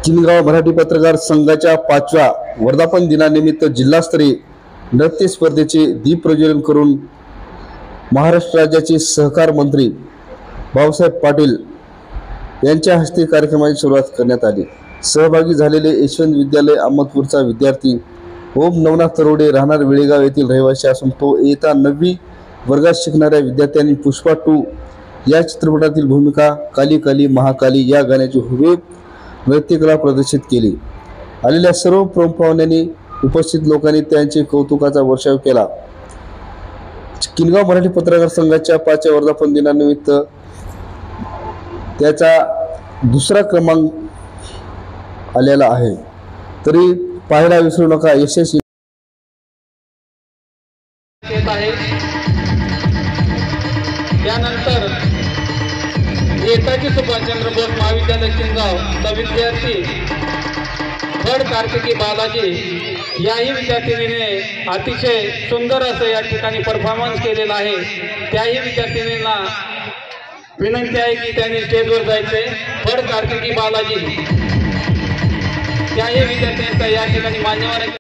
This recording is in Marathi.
किनगाव मराठी पत्रकार संघाच्या 5व्या वर्धापन दिनानिमित्त जिल्हास्तरीय नृत्य स्पर्धेचे दीप प्रज्वलन करून महाराष्ट्र राज्याचे सहकार मंत्री भाऊसाहेब पाटील यांच्या हस्ते कार्यक्रमाची सुरुवात करण्यात आली। सहभागी झालेले यशवंत विद्यालय अहमदपूरचा विद्यार्थी ओम नवनाथ तरोडे राहणार वेळेगाव येथील रहिवासी असून तो इयत्ता 9वी वर्गात शिकणाऱ्या विद्यार्थ्यांनी पुष्पा 2 या चित्रपटातील भूमिका काली काली महाकाली या गाण्याची हुबेहूब नृत्यकला प्रदर्शित केली। आलेल्या सर्व प्रमुख पाहुण्यांनी उपस्थित लोकांनी त्यांचे कौतुकाचा वर्षाव केला। किनगाव मराठी पत्रकार संघाच्या 5व्या वर्धापन दिनानिमित्त त्याचा दुसरा क्रमांक आलेला आहे, तरी पाहायला विसरू नका। यशस्वी त्यानंतर नेताजी सुभाषचंद्र बोस महाविद्यालय किनगावचा विद्यार्थी थर्ड कार्तिकी बालाजी याही विद्यार्थिनीने अतिशय सुंदर असं या ठिकाणी परफॉर्मन्स केलेला आहे। त्याही विद्यार्थिनींना विनंती आहे की त्यांनी स्टेजवर जायचे। थर्ड कार्तिकी बालाजी त्याही विद्यार्थ्यांचा या ठिकाणी मान्यवर